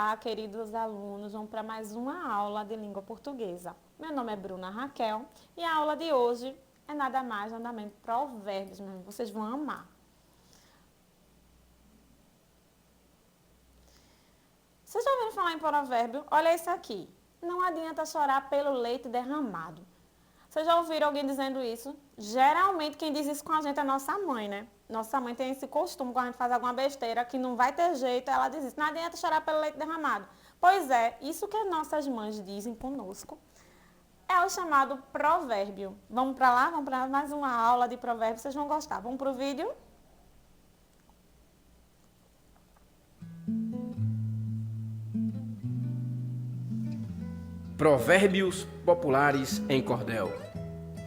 Olá, queridos alunos, vamos para mais uma aula de língua portuguesa. Meu nome é Bruna Raquel e a aula de hoje é nada mais, nada menos provérbios, vocês vão amar. Vocês já ouviram falar em provérbio? Olha isso aqui. Não adianta chorar pelo leite derramado. Vocês já ouviram alguém dizendo isso? Geralmente quem diz isso com a gente é nossa mãe, né? Nossa mãe tem esse costume, quando a gente faz alguma besteira que não vai ter jeito, ela diz isso. Não adianta chorar pelo leite derramado. Pois é, isso que as nossas mães dizem conosco é o chamado provérbio. Vamos para lá? Vamos para mais uma aula de provérbio, vocês vão gostar. Vamos para o vídeo? Provérbios populares em cordel.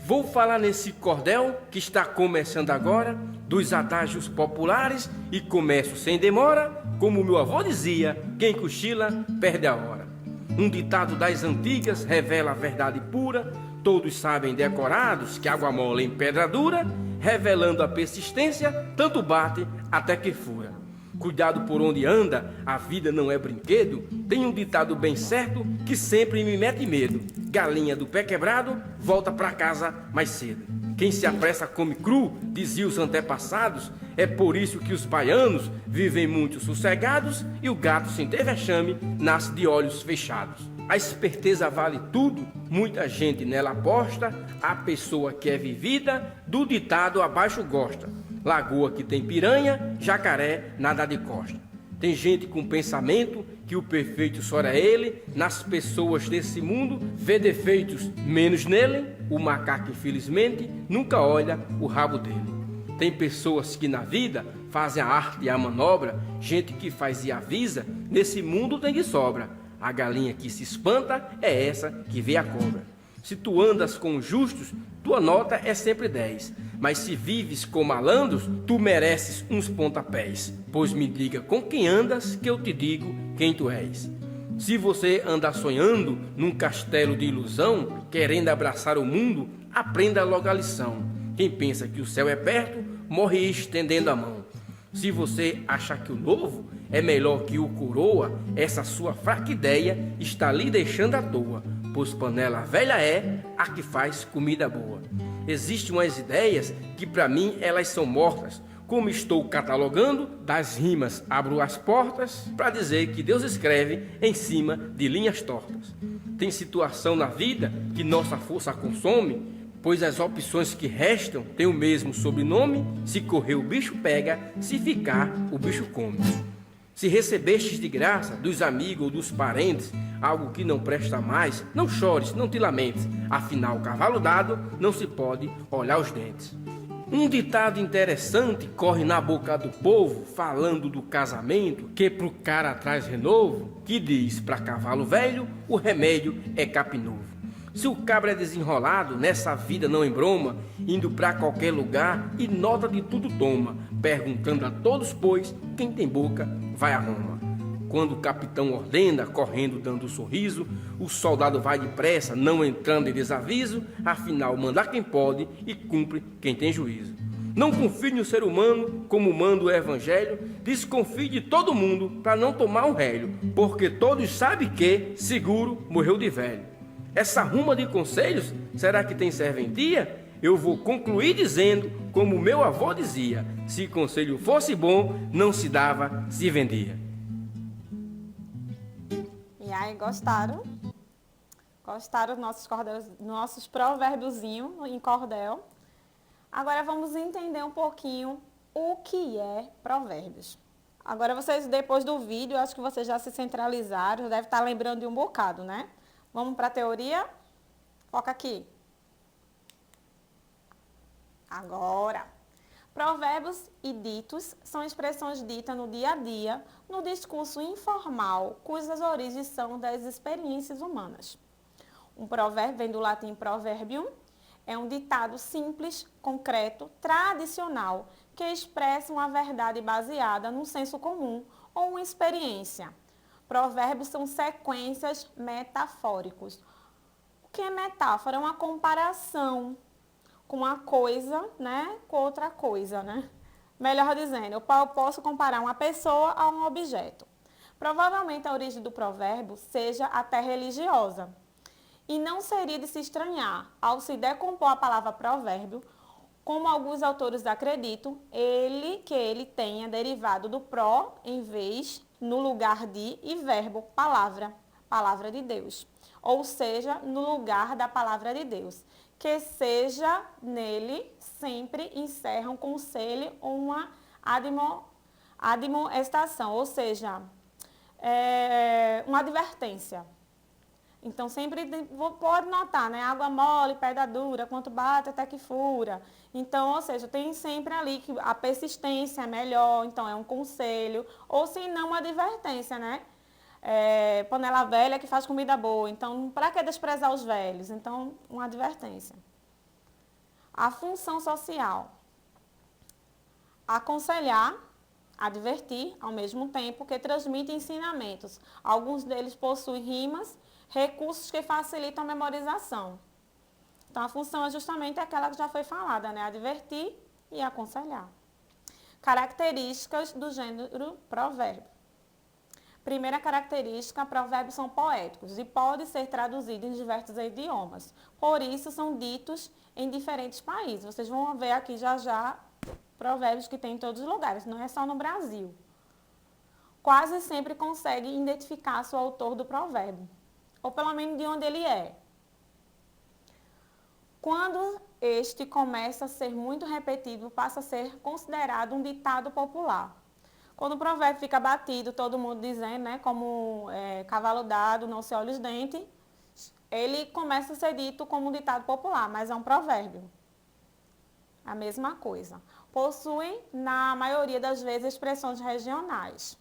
Vou falar nesse cordel que está começando agora, dos adágios populares, e começo sem demora, como meu avô dizia, quem cochila perde a hora. Um ditado das antigas revela a verdade pura, todos sabem decorados que água mole em pedra dura, revelando a persistência, tanto bate até que fura. Cuidado por onde anda, a vida não é brinquedo. Tem um ditado bem certo que sempre me mete medo. Galinha do pé quebrado volta pra casa mais cedo. Quem se apressa come cru, dizia os antepassados. É por isso que os baianos vivem muito sossegados e o gato sem ter vexame nasce de olhos fechados. A esperteza vale tudo, muita gente nela aposta. A pessoa que é vivida, do ditado abaixo gosta. Lagoa que tem piranha, jacaré nada de costa. Tem gente com pensamento que o perfeito só é ele. Nas pessoas desse mundo vê defeitos menos nele. O macaco infelizmente nunca olha o rabo dele. Tem pessoas que na vida fazem a arte e a manobra. Gente que faz e avisa, nesse mundo tem de sobra. A galinha que se espanta é essa que vê a cobra. Se tu andas com justos, tua nota é sempre 10. Mas se vives com malandros, tu mereces uns pontapés. Pois me diga com quem andas, que eu te digo quem tu és. Se você anda sonhando num castelo de ilusão, querendo abraçar o mundo, aprenda logo a lição. Quem pensa que o céu é perto, morre estendendo a mão. Se você acha que o novo é melhor que o coroa, essa sua fraca ideia está lhe deixando à toa. Pois panela velha é a que faz comida boa. Existem umas ideias que para mim elas são mortas. Como estou catalogando, das rimas abro as portas para dizer que Deus escreve em cima de linhas tortas. Tem situação na vida que nossa força consome, pois as opções que restam têm o mesmo sobrenome. Se correr o bicho pega, se ficar o bicho come. Se recebestes de graça dos amigos ou dos parentes algo que não presta mais, não chores, não te lamentes. Afinal, cavalo dado não se pode olhar os dentes. Um ditado interessante corre na boca do povo, falando do casamento, que pro cara traz renovo, que diz pra cavalo velho, o remédio é capim novo. Se o cabra é desenrolado, nessa vida não embroma, indo pra qualquer lugar e nota de tudo toma, perguntando a todos, pois, quem tem boca vai a Roma. Quando o capitão ordena, correndo dando um sorriso, o soldado vai depressa, não entrando em desaviso, afinal manda quem pode e cumpre quem tem juízo. Não confie no ser humano, como manda o evangelho, desconfie de todo mundo para não tomar um rélio, porque todos sabem que, seguro, morreu de velho. Essa ruma de conselhos, será que tem serventia? Eu vou concluir dizendo, como meu avô dizia, se conselho fosse bom, não se dava, se vendia. E aí, gostaram? Gostaram dos nossos provérbiozinhos em cordel? Agora vamos entender um pouquinho o que é provérbios. Agora vocês, depois do vídeo, acho que vocês já se centralizaram, já devem estar lembrando de um bocado, né? Vamos para a teoria? Foca aqui. Agora, provérbios e ditos são expressões ditas no dia a dia, no discurso informal, cujas origens são das experiências humanas. Um provérbio vem do latim proverbium, é um ditado simples, concreto, tradicional, que expressa uma verdade baseada num senso comum ou uma experiência. Provérbios são sequências metafóricas. O que é metáfora? É uma comparação com uma coisa, né, com outra coisa, né? Melhor dizendo, eu posso comparar uma pessoa a um objeto. Provavelmente a origem do provérbio seja até religiosa. E não seria de se estranhar, ao se decompor a palavra provérbio, como alguns autores acreditam, que ele tenha derivado do pró em vez, no lugar de, e verbo, palavra, palavra de Deus. Ou seja, no lugar da palavra de Deus. Que seja nele, sempre encerram com ele uma admoestação, ou seja, uma advertência. Então, sempre pode notar, né? Água mole, pedra dura, quanto bate até que fura. Então, ou seja, tem sempre ali que a persistência é melhor, então é um conselho, ou se não, uma advertência, né? Panela velha que faz comida boa, então, para que desprezar os velhos? Então, uma advertência. A função social. Aconselhar, advertir, ao mesmo tempo que transmite ensinamentos. Alguns deles possuem rimas, recursos que facilitam a memorização. Então, a função é justamente aquela que já foi falada, né? Advertir e aconselhar. Características do gênero provérbio. Primeira característica, provérbios são poéticos e podem ser traduzidos em diversos idiomas. Por isso, são ditos em diferentes países. Vocês vão ver aqui já provérbios que tem em todos os lugares, não é só no Brasil. Quase sempre consegue identificar o autor do provérbio, ou pelo menos de onde ele é. Quando este começa a ser muito repetido, passa a ser considerado um ditado popular. Quando o provérbio fica batido, todo mundo dizendo, né, como cavalo dado, não se olha os dentes, ele começa a ser dito como um ditado popular, mas é um provérbio. A mesma coisa. Possuem, na maioria das vezes, expressões regionais.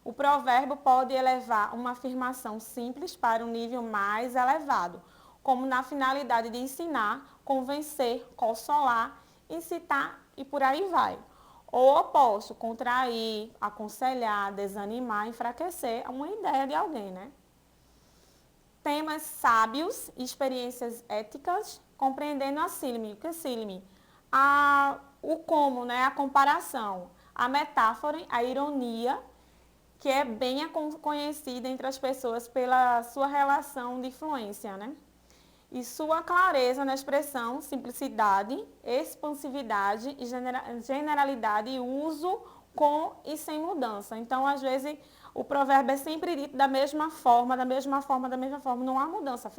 O provérbio pode elevar uma afirmação simples para um nível mais elevado, como na finalidade de ensinar, convencer, consolar, incitar e por aí vai. Ou o oposto, contrair, aconselhar, desanimar, enfraquecer é uma ideia de alguém, né? Temas sábios, experiências éticas, compreendendo a sílime. O que é sílime? O como, né? A comparação, a metáfora, a ironia, que é bem conhecida entre as pessoas pela sua relação de influência, né? E sua clareza na expressão, simplicidade, expansividade, generalidade e uso com e sem mudança. Então, às vezes, o provérbio é sempre dito da mesma forma, não há mudança.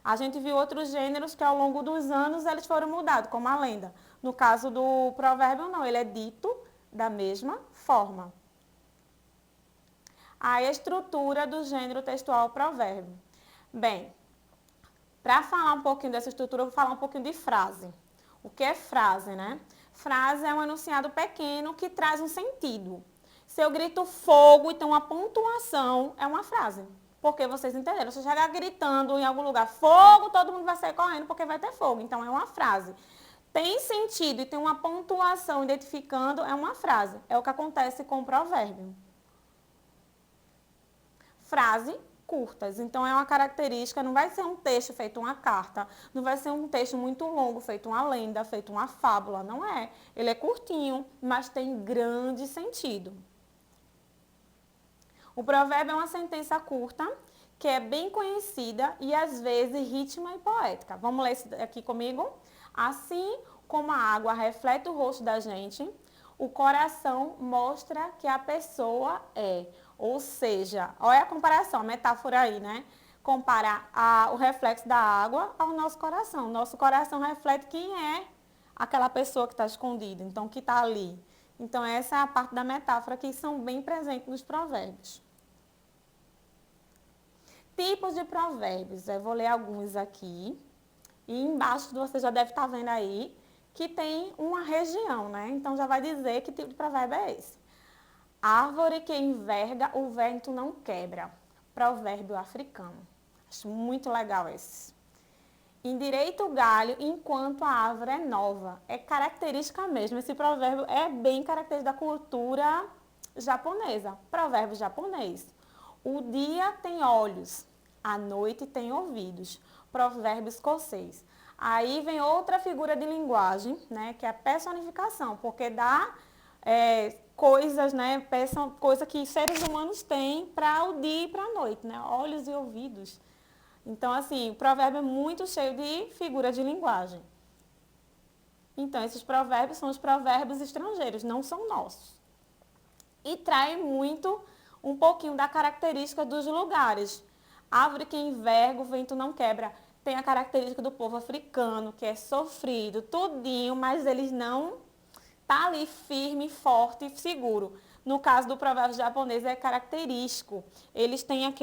A gente viu outros gêneros que ao longo dos anos eles foram mudados, como a lenda. No caso do provérbio, não, ele é dito da mesma forma. A estrutura do gênero textual provérbio. Bem, para falar um pouquinho dessa estrutura, eu vou falar um pouquinho de frase. O que é frase, né? Frase é um enunciado pequeno que traz um sentido. Se eu grito fogo e tem uma pontuação, é uma frase. Porque vocês entenderam, se eu chegar gritando em algum lugar, fogo, todo mundo vai sair correndo porque vai ter fogo. Então, é uma frase. Tem sentido e tem uma pontuação identificando, é uma frase. É o que acontece com o provérbio. Frase curtas. Então, é uma característica, não vai ser um texto feito uma carta, não vai ser um texto muito longo, feito uma lenda, feito uma fábula, não é. Ele é curtinho, mas tem grande sentido. O provérbio é uma sentença curta, que é bem conhecida e, às vezes, rítmica e poética. Vamos ler isso aqui comigo? Assim como a água reflete o rosto da gente, o coração mostra que a pessoa é. Ou seja, olha a comparação, a metáfora aí, né? Comparar o reflexo da água ao nosso coração. Nosso coração reflete quem é aquela pessoa que está escondida, então que está ali. Então, essa é a parte da metáfora que são bem presentes nos provérbios. Tipos de provérbios. Eu vou ler alguns aqui. E embaixo você já deve estar vendo aí que tem uma região, né? Então, já vai dizer que tipo de provérbio é esse. Árvore que enverga, o vento não quebra. Provérbio africano. Acho muito legal esse. Endireita o galho enquanto a árvore é nova. É característica mesmo. Esse provérbio é bem característico da cultura japonesa. Provérbio japonês. O dia tem olhos, a noite tem ouvidos. Provérbio escocês. Aí vem outra figura de linguagem, né, que é a personificação, porque dá coisas, né? Peçam coisa que seres humanos têm para o dia e para a noite, né? Olhos e ouvidos. Então, assim, o provérbio é muito cheio de figura de linguagem. Então, esses provérbios são os provérbios estrangeiros, não são nossos. E trai muito um pouquinho da característica dos lugares. Árvore que enverga, o vento não quebra. Tem a característica do povo africano, que é sofrido, tudinho, mas eles não tá ali firme, forte e seguro. No caso do provérbio japonês é característico. Eles têm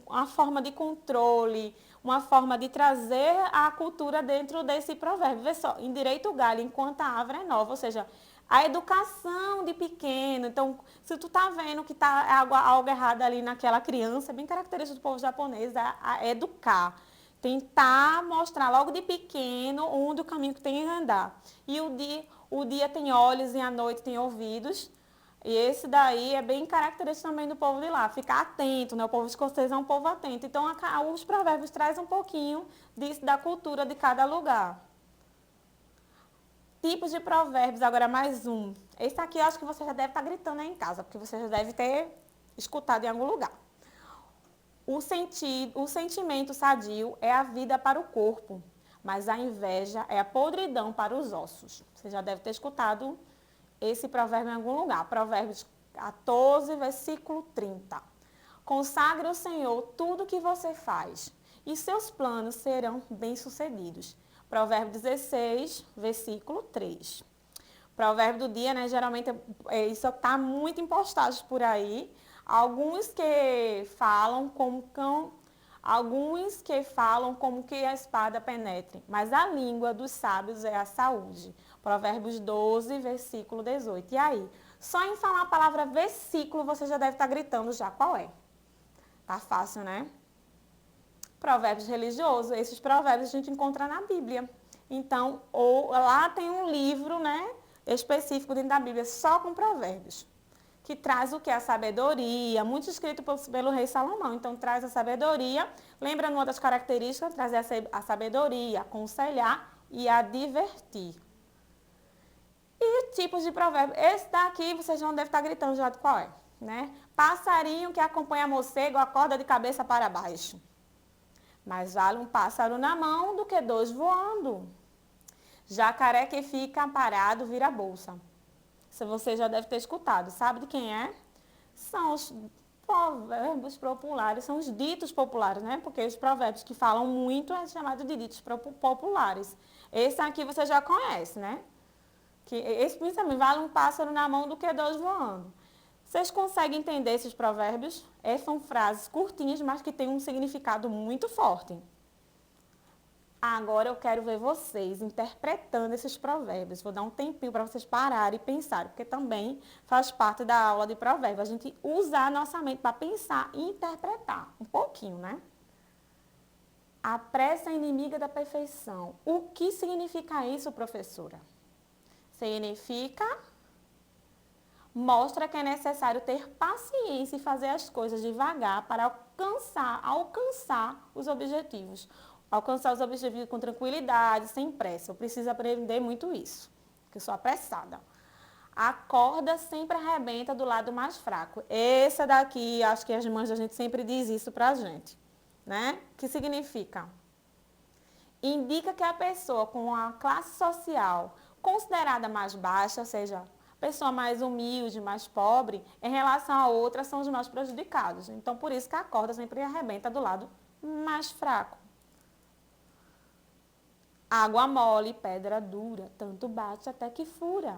uma forma de controle, uma forma de trazer a cultura dentro desse provérbio. Vê só, endireita o galho enquanto a árvore é nova, ou seja, a educação de pequeno. Então, se tu tá vendo que tá algo errado ali naquela criança, é bem característico do povo japonês, a educar. Tentar mostrar logo de pequeno onde o caminho que tem que andar. E o dia tem olhos e a noite tem ouvidos. E esse daí é bem característico também do povo de lá. Ficar atento, né? O povo escocês é um povo atento. Então, os provérbios trazem um pouquinho disso, da cultura de cada lugar. Tipos de provérbios, agora mais um. Esse aqui eu acho que você já deve estar gritando aí em casa, porque você já deve ter escutado em algum lugar. O sentimento sadio é a vida para o corpo, mas a inveja é a podridão para os ossos. Você já deve ter escutado esse provérbio em algum lugar. Provérbios 14, versículo 30. Consagre ao Senhor tudo o que você faz, e seus planos serão bem-sucedidos. Provérbio 16, versículo 3. Provérbio do dia, né? Geralmente isso está muito em postagens por aí. Alguns que falam como que a espada penetre, mas a língua dos sábios é a saúde. Provérbios 12, versículo 18. E aí? Só em falar a palavra versículo, você já deve estar gritando já qual é. Tá fácil, né? Provérbios religiosos. Esses provérbios a gente encontra na Bíblia. Então, lá tem um livro, né, específico dentro da Bíblia, só com provérbios. Que traz o que? A sabedoria, muito escrito pelo rei Salomão. Então, traz a sabedoria. Lembra uma das características? Trazer a sabedoria, aconselhar e advertir. E tipos de provérbio. Esse daqui, vocês não devem estar gritando já de qual é, né? Passarinho que acompanha morcego acorda de cabeça para baixo. Mais vale um pássaro na mão do que dois voando. Jacaré que fica parado vira bolsa. Se você já deve ter escutado. Sabe de quem é? São os provérbios populares, são os ditos populares, né? Porque os provérbios que falam muito é chamado de ditos populares. Esse aqui você já conhece, né? Que esse principalmente vale um pássaro na mão do que dois voando. Vocês conseguem entender esses provérbios? São frases curtinhas, mas que têm um significado muito forte. Agora eu quero ver vocês interpretando esses provérbios. Vou dar um tempinho para vocês pararem e pensarem, porque também faz parte da aula de provérbios. A gente usar a nossa mente para pensar e interpretar um pouquinho, né? A pressa é inimiga da perfeição. O que significa isso, professora? Significa, mostra que é necessário ter paciência e fazer as coisas devagar para alcançar os objetivos. Alcançar os objetivos com tranquilidade, sem pressa. Eu preciso aprender muito isso, porque eu sou apressada. A corda sempre arrebenta do lado mais fraco. Essa daqui, acho que as mães da gente sempre diz isso pra gente, né? Que significa? Indica que a pessoa com a classe social considerada mais baixa, ou seja, a pessoa mais humilde, mais pobre, em relação a outras, são os mais prejudicados. Então, por isso que a corda sempre arrebenta do lado mais fraco. Água mole, pedra dura, tanto bate até que fura.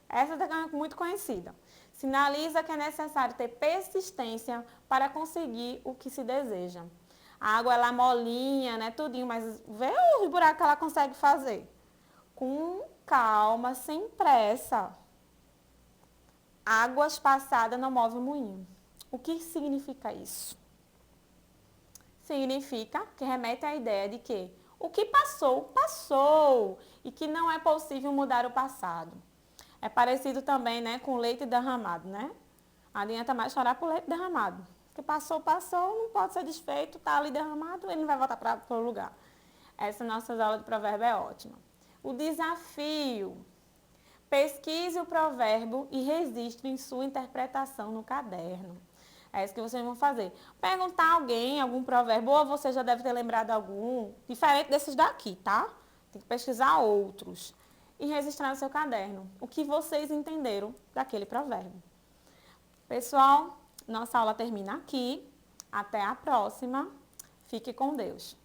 Essa é muito conhecida. Sinaliza que é necessário ter persistência para conseguir o que se deseja. A água, ela é molinha, né, tudinho, mas vê os buracos que ela consegue fazer. Com calma, sem pressa. Águas passadas não movem o moinho. O que significa isso? Significa que remete à ideia de que o que passou, passou. E que não é possível mudar o passado. É parecido também, né, com leite derramado, né? Não adianta mais chorar por leite derramado. O que passou, passou, não pode ser desfeito, está ali derramado, ele não vai voltar para o lugar. Essa nossa aula de provérbio é ótima. O desafio. Pesquise o provérbio e registre em sua interpretação no caderno. É isso que vocês vão fazer. Perguntar a alguém algum provérbio, ou você já deve ter lembrado algum, diferente desses daqui, tá? Tem que pesquisar outros. E registrar no seu caderno o que vocês entenderam daquele provérbio. Pessoal, nossa aula termina aqui. Até a próxima. Fique com Deus.